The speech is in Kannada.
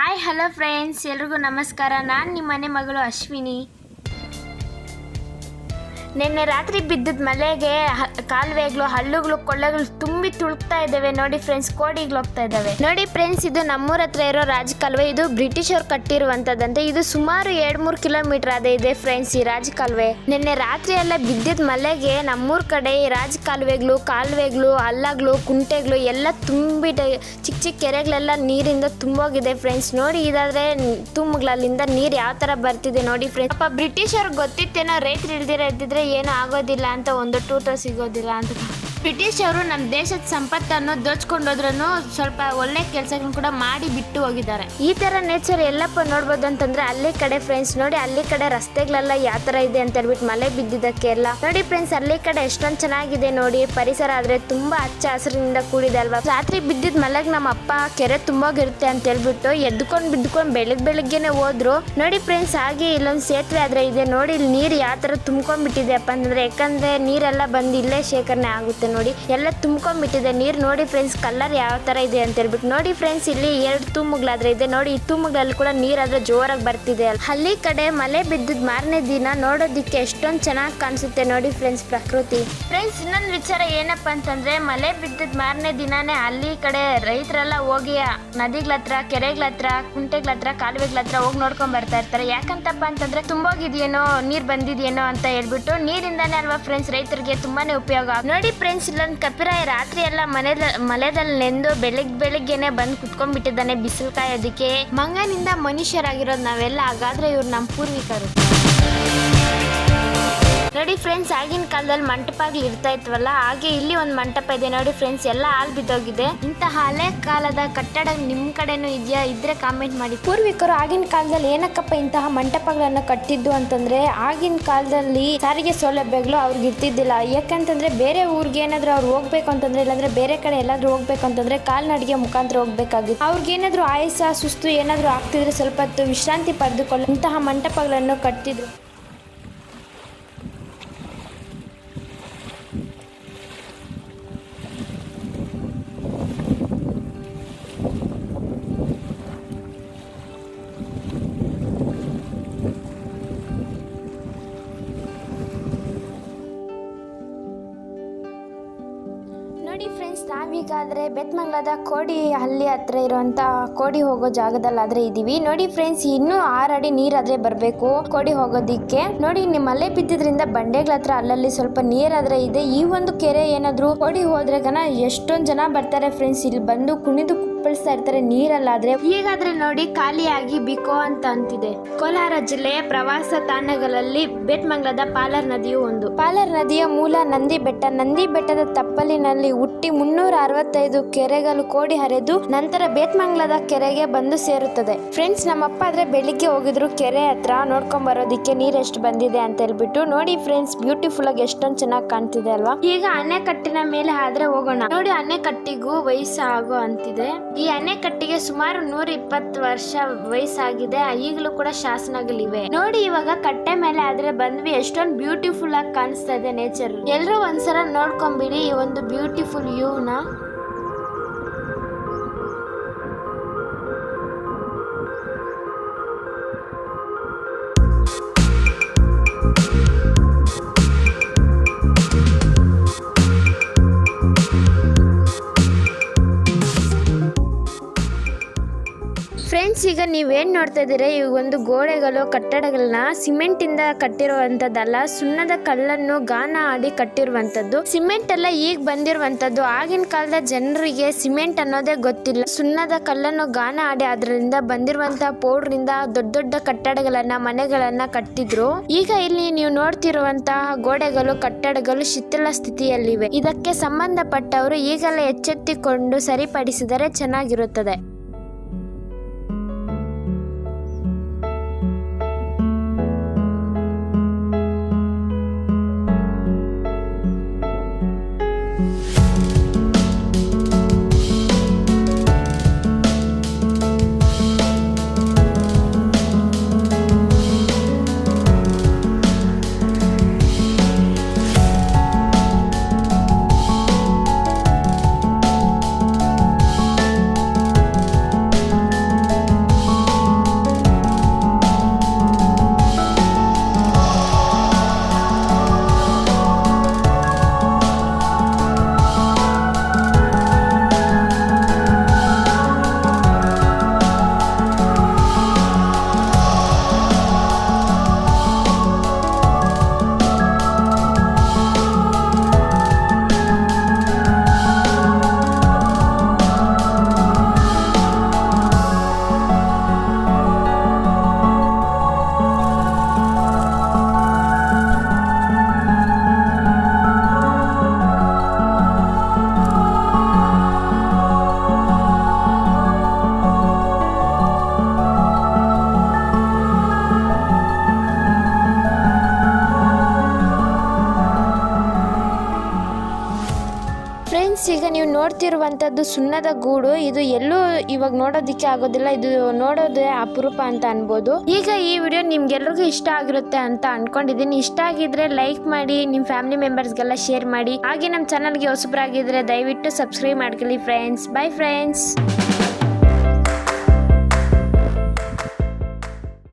ಹಾಯ್ ಹಲೋ ಫ್ರೆಂಡ್ಸ್, ಎಲ್ರಿಗೂ ನಮಸ್ಕಾರ. ನಾನು ನಿಮ್ಮ ಮನೆ ಮಗಳು ಅಶ್ವಿನಿ. ನಿನ್ನೆ ರಾತ್ರಿ ಬಿದ್ದಿದ್ದ ಮಳೆಗೆ ಕಾಲುವೆಗಳು, ಹಳ್ಳುಗಳು, ಕೊಳ್ಳಗಳು ತುಂಬಿ ತುಳುಕ್ತಾ ಇದ್ದಾವೆ. ನೋಡಿ ಫ್ರೆಂಡ್ಸ್, ಕೋಡಿಗಳು ಹೋಗ್ತಾ ಇದ್ದಾವೆ. ನೋಡಿ ಫ್ರೆಂಡ್ಸ್, ಇದು ನಮ್ಮೂರ ಹತ್ರ ಇರೋ ರಾಜ ಕಾಲುವೆ. ಇದು ಬ್ರಿಟಿಷ್ ಅವ್ರು ಕಟ್ಟಿರುವಂತದಂತೆ. ಇದು ಸುಮಾರು 2-3 ಕಿಲೋಮೀಟರ್ ಅದೇ ಇದೆ ಫ್ರೆಂಡ್ಸ್ ಈ ರಾಜ ಕಾಲುವೆ. ನಿನ್ನೆ ರಾತ್ರಿ ಎಲ್ಲ ಬಿದ್ದಿದ್ದ ಮಳೆಗೆ ನಮ್ಮೂರ್ ಕಡೆ ಈ ರಾಜ ಕಾಲುವೆಗಳು, ಹಳ್ಳಗಳು, ಕುಂಟೆಗಳು ಎಲ್ಲ ತುಂಬಿ ಚಿಕ್ಕ ಚಿಕ್ಕ ಕೆರೆಗಳೆಲ್ಲ ನೀರಿಂದ ತುಂಬೋಗಿದೆ ಫ್ರೆಂಡ್ಸ್. ನೋಡಿ, ಇದಾದ್ರೆ ತುಂಬಗಳಲ್ಲಿಂದ ನೀರು ಯಾವ ತರ ಬರ್ತಿದೆ ನೋಡಿ ಫ್ರೆಂಡ್ಸ್. ಪಾಪ ಬ್ರಿಟಿಷ್ ಅವ್ರಿಗೆ ಗೊತ್ತಿತ್ತೇನೋ ರೈತರು ಇಲ್ದಿದ್ರೆ ಏನು ಆಗೋದಿಲ್ಲ ಅಂತ, ಒಂದು ಟೂಟ ಸಿಗೋದಿಲ್ಲ ಅಂತ. ಬ್ರಿಟಿಷ್ ಅವರು ನಮ್ಮ ದೇಶದ ಸಂಪತ್ತನ್ನು ದೋಚ್ಕೊಂಡೋದ್ರೂ ಸ್ವಲ್ಪ ಒಳ್ಳೆ ಕೆಲಸಗಳನ್ನು ಕೂಡ ಮಾಡಿ ಬಿಟ್ಟು ಹೋಗಿದ್ದಾರೆ. ಈ ತರ ನೇಚರ್ ಎಲ್ಲಪ್ಪ ನೋಡ್ಬೋದು ಅಂತಂದ್ರೆ ಅಲ್ಲಿ ಕಡೆ ಫ್ರೆಂಡ್ಸ್. ನೋಡಿ, ಅಲ್ಲಿ ಕಡೆ ರಸ್ತೆಗಳೆಲ್ಲ ಯಾವ ತರ ಇದೆ ಅಂತ ಹೇಳ್ಬಿಟ್ಟು ಮಳೆ ಬಿದ್ದಿದ್ದಕ್ಕೆ ಎಲ್ಲ ನೋಡಿ ಫ್ರೆಂಡ್ಸ್. ಅಲ್ಲಿ ಕಡೆ ಎಷ್ಟೊಂದು ಚೆನ್ನಾಗಿದೆ ನೋಡಿ ಪರಿಸರ, ಆದ್ರೆ ತುಂಬಾ ಹಚ್ಚ ಹಸಿರಿನಿಂದ ಕೂಡಿದೆ ಅಲ್ವಾ. ರಾತ್ರಿ ಬಿದ್ದಿದ್ದ ಮಳೆಗೆ ನಮ್ಮ ಅಪ್ಪ ಕೆರೆ ತುಂಬೋಗಿರುತ್ತೆ ಅಂತ ಹೇಳ್ಬಿಟ್ಟು ಬಿದ್ದುಕೊಂಡು ಬೆಳಗ್ಗೆನೆ ಹೋದ್ರು ನೋಡಿ ಫ್ರೆಂಡ್ಸ್. ಹಾಗೆ ಇಲ್ಲೊಂದು ಸೇತುವೆ ಆದ್ರೆ ಇದೆ ನೋಡಿ. ಇಲ್ಲಿ ನೀರು ಯಾವ ತರ ತುಂಬ್ಕೊಂಡ್ಬಿಟ್ಟಿದೆ ಅಪ್ಪ ಅಂತಂದ್ರೆ, ಯಾಕಂದ್ರೆ ನೀರೆಲ್ಲ ಬಂದು ಇಲ್ಲೇ ಶೇಖರಣೆ ಆಗುತ್ತೆ ನೋಡಿ. ಎಲ್ಲ ತುಂಬ್ಕೊಂಡ್ಬಿಟ್ಟಿದೆ ನೀರು ನೋಡಿ ಫ್ರೆಂಡ್ಸ್. ಕಲರ್ ಯಾವ ತರ ಇದೆ ಅಂತ ಹೇಳ್ಬಿಟ್ಟು ನೋಡಿ ಫ್ರೆಂಡ್ಸ್. ಇಲ್ಲಿ 2 ತೂಮುಗಳಾದ್ರೆ ಇದೆ ನೋಡಿ. ಈ ತೂಮುಗಳಲ್ಲಿ ಕೂಡ ನೀರಾದ್ರೆ ಜೋರಾಗಿ ಬರ್ತಿದೆ. ಹಳ್ಳಿ ಕಡೆ ಮಳೆ ಬಿದ್ದಿದ್ ಮಾರನೇ ದಿನ ನೋಡೋದಿಕ್ಕೆ ಎಷ್ಟೊಂದು ಚೆನ್ನಾಗಿ ಕಾಣಿಸುತ್ತೆ ನೋಡಿ ಫ್ರೆಂಡ್ಸ್ ಪ್ರಕೃತಿ. ಫ್ರೆಂಡ್ಸ್, ಇನ್ನೊಂದು ವಿಚಾರ ಏನಪ್ಪಾ ಅಂತಂದ್ರೆ, ಮಳೆ ಬಿದ್ದಿದ್ ಮಾರನೇ ದಿನಾನೇ ಹಳ್ಳಿ ಕಡೆ ರೈತರೆಲ್ಲ ಹೋಗಿ ನದಿಗಳ ಹತ್ರ, ಕೆರೆಗಳ ಹತ್ರ, ಕುಂಟೆಗಳ ಹತ್ರ, ಕಾಲುವೆಗಳ ಹತ್ರ ಹೋಗಿ ನೋಡ್ಕೊಂಡ್ ಬರ್ತಾ ಇರ್ತಾರೆ. ಯಾಕಂತಪ್ಪ ಅಂತಂದ್ರೆ ತುಂಬೋಗಿದೆಯೇನೋ, ನೀರ್ ಬಂದಿದೆಯೇನೋ ಅಂತ ಹೇಳ್ಬಿಟ್ಟು. ನೀರಿಂದಾನೇ ಅಲ್ವಾ ಫ್ರೆಂಡ್ಸ್ ರೈತರಿಗೆ ತುಂಬಾನೇ ಉಪಯೋಗ ನೋಡಿ ಫ್ರೆಂಡ್ಸ್. ಇಲ್ಲೊಂದು ಕಪಿರಾಯ ರಾತ್ರಿ ಎಲ್ಲ ಮಳೆದಲ್ಲಿ ನೆಂದು ಬೆಳಿಗ್ಗೆನೆ ಬಂದು ಕುತ್ಕೊಂಡ್ಬಿಟ್ಟಿದ್ದಾನೆ ಬಿಸಿಲು ಕಾಯೋದಿಕ್ಕೆ. ಮಂಗನಿಂದ ಮನುಷ್ಯರಾಗಿರೋದು ನಾವೆಲ್ಲ, ಹಾಗಾದ್ರೆ ಇವ್ರು ನಮ್ಮ ಪೂರ್ವಿಕರು ನೋಡಿ ಫ್ರೆಂಡ್ಸ್. ಆಗಿನ ಕಾಲದಲ್ಲಿ ಮಂಟಪಗಳು ಇರ್ತಾ ಇತ್ವಲ್ಲ, ಹಾಗೆ ಇಲ್ಲಿ ಒಂದು ಮಂಟಪ ಇದೆ ನೋಡಿ ಫ್ರೆಂಡ್ಸ್. ಎಲ್ಲ ಹಾಲ್ ಬಿದ್ದೋಗಿದೆ. ಇಂತಹ ಹಳೆ ಕಾಲದ ಕಟ್ಟಡ ನಿಮ್ ಕಡೆನೂ ಇದೆಯಾ? ಇದ್ರೆ ಕಾಮೆಂಟ್ ಮಾಡಿ. ಪೂರ್ವಿಕರು ಆಗಿನ ಕಾಲದಲ್ಲಿ ಏನಕ್ಕಪ್ಪ ಇಂತಹ ಮಂಟಪಗಳನ್ನ ಕಟ್ಟಿದ್ದು ಅಂತಂದ್ರೆ, ಆಗಿನ ಕಾಲದಲ್ಲಿ ಸಾರಿಗೆ ಸೌಲಭ್ಯಗಳು ಅವ್ರಿಗೆ ಇರ್ತಿದ್ದಿಲ್ಲ. ಯಾಕಂತಂದ್ರೆ ಬೇರೆ ಊರಿಗೆ ಏನಾದ್ರು ಅವ್ರು ಹೋಗ್ಬೇಕು ಅಂತಂದ್ರೆ, ಇಲ್ಲಾಂದ್ರೆ ಬೇರೆ ಕಡೆ ಎಲ್ಲಾದ್ರೂ ಹೋಗ್ಬೇಕು ಅಂತಂದ್ರೆ ಕಾಲ್ನಡಿಗೆ ಮುಖಾಂತರ ಹೋಗ್ಬೇಕಾಗಿತ್ತು. ಅವ್ರಿಗೇನಾದ್ರು ಆಯಾಸ ಸುಸ್ತು ಏನಾದ್ರು ಆಗ್ತಿದ್ರೆ ಸ್ವಲ್ಪ ಹೊತ್ತು ವಿಶ್ರಾಂತಿ ಪಡೆದುಕೊಳ್ಳಲು ಇಂತಹ ಮಂಟಪಗಳನ್ನು ಕಟ್ಟಿದ್ರು. ನೋಡಿ ಫ್ರೆಂಡ್ಸ್, ನಾವೀಗಾದ್ರೆ ಬೆತ್ಮಂಗ್ಲದ ಕೋಡಿ ಹಳ್ಳಿ ಹತ್ರ ಇರುವಂತ ಕೋಡಿ ಹೋಗೋ ಜಾಗದಲ್ಲಾದ್ರೆ ಇದೀವಿ ನೋಡಿ ಫ್ರೆಂಡ್ಸ್. ಇನ್ನೂ 6 ಅಡಿ ನೀರಾದ್ರೆ ಬರ್ಬೇಕು ಕೋಡಿ ಹೋಗೋದಿಕ್ಕೆ. ನೋಡಿ, ಮಳೆ ಬಿದ್ದಿದ್ರಿಂದ ಬಂಡೆಗಳ ಹತ್ರ ಅಲ್ಲಲ್ಲಿ ಸ್ವಲ್ಪ ನೀರಾದ್ರೆ ಇದೆ. ಈ ಒಂದು ಕೆರೆ ಏನಾದ್ರು ಕೋಡಿ ಹೋದ್ರೆ ಎಷ್ಟೊಂದ್ ಜನ ಬರ್ತಾರೆ ಫ್ರೆಂಡ್ಸ್. ಇಲ್ಲಿ ಬಂದು ಕುಣಿದು ಕುಪ್ಪಳಿಸ್ತಾ ಇರ್ತಾರೆ ನೀರಲ್ಲಾದ್ರೆ. ಈಗಾದ್ರೆ ನೋಡಿ ಖಾಲಿಯಾಗಿ ಬಿಕೋ ಅಂತ ಅಂತಿದೆ. ಕೋಲಾರ ಜಿಲ್ಲೆಯ ಪ್ರವಾಸ ತಾಣಗಳಲ್ಲಿ ಬೆತ್ಮಂಗ್ಲದ ಪಾಲಾರ್ ನದಿಯು ಒಂದು. ಪಾಲಾರ್ ನದಿಯ ಮೂಲ ನಂದಿ ಬೆಟ್ಟದ ತಪ್ಪಲಿನಲ್ಲಿ ಹುಟ್ಟಿ 365 ಕೆರೆಗಳು ಕೋಡಿ ಹರಿದು ನಂತರ ಬೇತ್ಮಂಗ್ಲದ ಕೆರೆಗೆ ಬಂದು ಸೇರುತ್ತದೆ ಫ್ರೆಂಡ್ಸ್. ನಮ್ಮಪ್ಪ ಆದ್ರೆ ಬೆಳಿಗ್ಗೆ ಹೋಗಿದ್ರು ಕೆರೆ ಹತ್ರ ನೋಡ್ಕೊಂಡ್ ಬರೋದಿಕ್ಕೆ ನೀರ್ ಎಷ್ಟು ಬಂದಿದೆ ಅಂತ ಹೇಳ್ಬಿಟ್ಟು. ನೋಡಿ ಫ್ರೆಂಡ್ಸ್, ಬ್ಯೂಟಿಫುಲ್ ಆಗಿ ಎಷ್ಟೊಂದು ಚೆನ್ನಾಗಿ ಕಾಣ್ತಿದೆ ಅಲ್ವಾ. ಈಗ ಅಣೆಕಟ್ಟಿನ ಮೇಲೆ ಆದ್ರೆ ಹೋಗೋಣ. ನೋಡಿ, ಅಣೆಕಟ್ಟಿಗೂ ವಯಸ್ಸಾಗೋ ಅಂತಿದೆ. ಈ ಅಣೆಕಟ್ಟಿಗೆ ಸುಮಾರು 120 ವರ್ಷ ವಯಸ್ಸಾಗಿದೆ. ಈಗಲೂ ಕೂಡ ಶಾಸನಗಳಿವೆ ನೋಡಿ. ಇವಾಗ ಕಟ್ಟೆ ಮೇಲೆ ಆದ್ರೆ ಬಂದ್ವಿ. ಎಷ್ಟೊಂದು ಬ್ಯೂಟಿಫುಲ್ ಆಗಿ ಕಾಣಿಸ್ತಾ ಇದೆ ನೇಚರ್. ಎಲ್ರೂ ಒಂದ್ಸಲ ನೋಡ್ಕೊಂಬಿಡಿ ಈ ಒಂದು ಬ್ಯೂಟಿಫುಲ್ ವ್ಯೂನ. ಫ್ರೆಂಡ್ಸ್, ಈಗ ನೀವೇನು ನೋಡ್ತಾ ಇದ್ದೀರಾ, ಈ ಒಂದು ಗೋಡೆಗಳು, ಕಟ್ಟಡಗಳನ್ನ ಸಿಮೆಂಟ್ ಇಂದ ಕಟ್ಟಿರುವಂತದ್ದಲ್ಲ, ಸುಣ್ಣದ ಕಲ್ಲನ್ನು ಗಾನ ಆಡಿ ಕಟ್ಟಿರುವಂತದ್ದು. ಸಿಮೆಂಟ್ ಎಲ್ಲ ಈಗ ಬಂದಿರುವಂತದ್ದು. ಆಗಿನ ಕಾಲದ ಜನರಿಗೆ ಸಿಮೆಂಟ್ ಅನ್ನೋದೇ ಗೊತ್ತಿಲ್ಲ. ಸುಣ್ಣದ ಕಲ್ಲನ್ನು ಗಾನ ಆಡಿ ಅದರಿಂದ ಬಂದಿರುವಂತಹ ಪೌಡರ್ ಇಂದ ದೊಡ್ಡ ಕಟ್ಟಡಗಳನ್ನ, ಮನೆಗಳನ್ನ ಕಟ್ಟಿದ್ರು. ಈಗ ಇಲ್ಲಿ ನೀವು ನೋಡ್ತಿರುವಂತಹ ಗೋಡೆಗಳು, ಕಟ್ಟಡಗಳು ಶಿಥಿಲ ಸ್ಥಿತಿಯಲ್ಲಿವೆ. ಇದಕ್ಕೆ ಸಂಬಂಧಪಟ್ಟವರು ಈಗಲೇ ಎಚ್ಚೆತ್ತುಕೊಂಡು ಸರಿಪಡಿಸಿದರೆ ಚೆನ್ನಾಗಿರುತ್ತದೆ. ಫ್ರೆಂಡ್ಸ್, ಈಗ ನೀವು ನೋಡ್ತಿರುವಂತದ್ದು ಸುಣ್ಣದ ಗೂಡು. ಇದು ಎಲ್ಲೂ ಇವಾಗ ನೋಡೋದಿಕ್ಕೆ ಆಗೋದಿಲ್ಲ. ಇದು ನೋಡೋದೇ ಅಪರೂಪ ಅಂತ ಅನ್ಬೋದು. ಈಗ ಈ ವಿಡಿಯೋ ನಿಮ್ಗೆಲ್ರಿಗೂ ಇಷ್ಟ ಆಗಿರುತ್ತೆ ಅಂತ ಅನ್ಕೊಂಡಿದೀನಿ. ಇಷ್ಟ ಆಗಿದ್ರೆ ಲೈಕ್ ಮಾಡಿ, ನಿಮ್ ಫ್ಯಾಮಿಲಿ ಮೆಂಬರ್ಸ್ಗೆಲ್ಲ ಶೇರ್ ಮಾಡಿ. ಹಾಗೆ ನಮ್ಮ ಚಾನಲ್ಗೆ ಹೊಸಬರಾಗಿದ್ರೆ ದಯವಿಟ್ಟು ಸಬ್ಸ್ಕ್ರೈಬ್ ಮಾಡ್ಕೊಳ್ಳಿ ಫ್ರೆಂಡ್ಸ್. By friends.